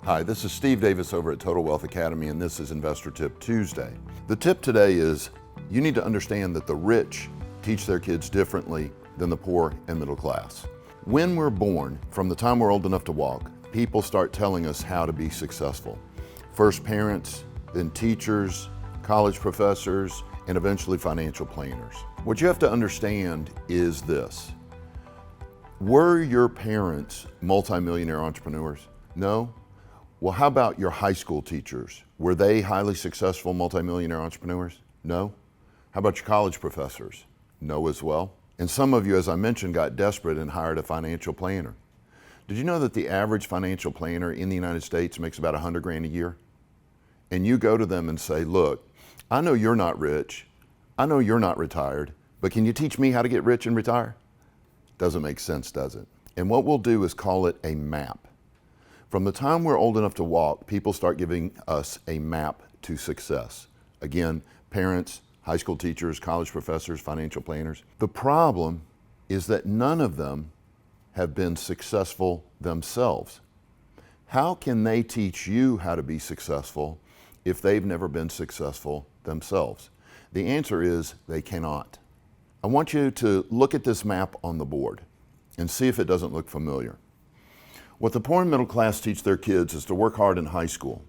Hi, this is Steve Davis over at Total Wealth Academy, and this is Investor Tip Tuesday. The tip today is you need to understand that the rich teach their kids differently than the poor and middle class. When we're born, from the time we're old enough to walk, people start telling us how to be successful. First parents, then teachers, college professors, and eventually financial planners. What you have to understand is this. Were your parents multimillionaire entrepreneurs? No? Well, how about your high school teachers? Were they highly successful multimillionaire entrepreneurs? No? How about your college professors? No as well. And some of you, as I mentioned, got desperate and hired a financial planner. Did you know that the average financial planner in the United States makes about $100,000 a year? And you go to them and say, look, I know you're not rich, I know you're not retired, but can you teach me how to get rich and retire? Doesn't make sense, does it? And what we'll do is call it a map. From the time we're old enough to walk, people start giving us a map to success. Again, parents, high school teachers, college professors, financial planners. The problem is that none of them have been successful themselves. How can they teach you how to be successful if they've never been successful themselves? The answer is they cannot. I want you to look at this map on the board and see if it doesn't look familiar. What the poor and middle class teach their kids is to work hard in high school,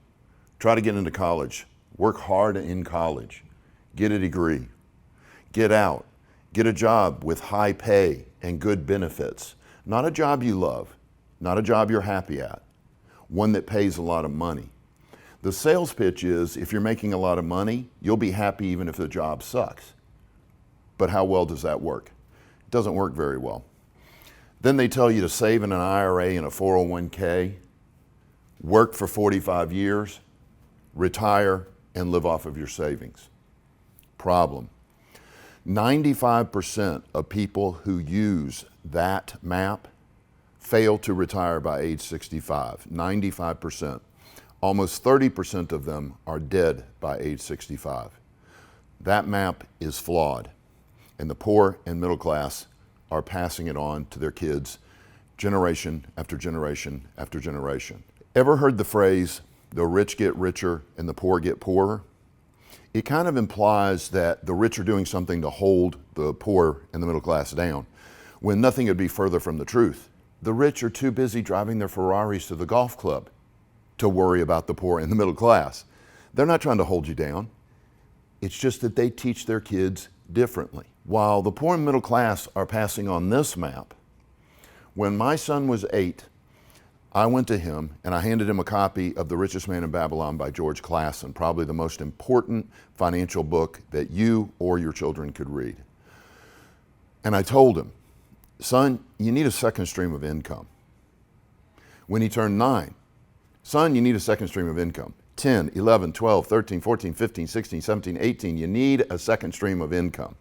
try to get into college, work hard in college, get a degree, get out, get a job with high pay and good benefits. Not a job you love, not a job you're happy at, one that pays a lot of money. The sales pitch is if you're making a lot of money, you'll be happy even if the job sucks. But how well does that work? It doesn't work very well. Then they tell you to save in an IRA and a 401k, work for 45 years, retire, and live off of your savings. Problem. 95% of people who use that map fail to retire by age 65. 95%. Almost 30% of them are dead by age 65. That map is flawed, and the poor and middle class are passing it on to their kids generation after generation after generation. Ever heard the phrase, the rich get richer and the poor get poorer? It kind of implies that the rich are doing something to hold the poor and the middle class down, when nothing could be further from the truth. The rich are too busy driving their Ferraris to the golf club to worry about the poor and the middle class. They're not trying to hold you down. It's just that they teach their kids differently. While the poor and middle class are passing on this map, when my son was 8, I went to him and I handed him a copy of The Richest Man in Babylon by George Clason, probably the most important financial book that you or your children could read. And I told him, son, you need a second stream of income. When he turned 9, son, you need a second stream of income. 10, 11, 12, 13, 14, 15, 16, 17, 18, you need a second stream of income.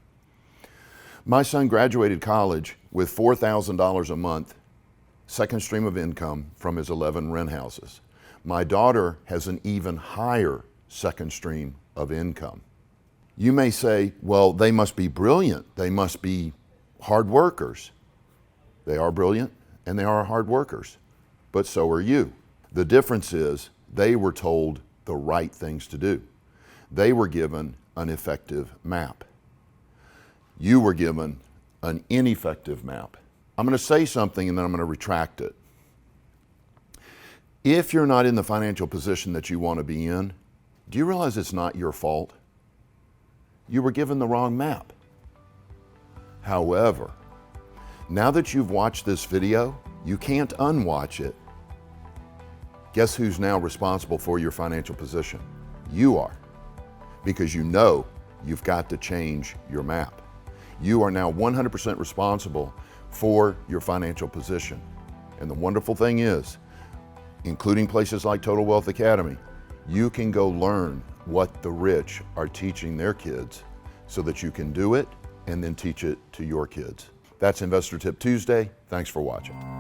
My son graduated college with $4,000 a month, second stream of income from his 11 rent houses. My daughter has an even higher second stream of income. You may say, well, they must be brilliant. They must be hard workers. They are brilliant and they are hard workers, but so are you. The difference is they were told the right things to do. They were given an effective map. You were given an ineffective map. I'm going to say something and then I'm going to retract it. If you're not in the financial position that you want to be in, do you realize it's not your fault? You were given the wrong map. However, now that you've watched this video, you can't unwatch it. Guess who's now responsible for your financial position? You are, because you know you've got to change your map. You are now 100% responsible for your financial position. And the wonderful thing is, including places like Total Wealth Academy, you can go learn what the rich are teaching their kids so that you can do it and then teach it to your kids. That's Investor Tip Tuesday. Thanks for watching.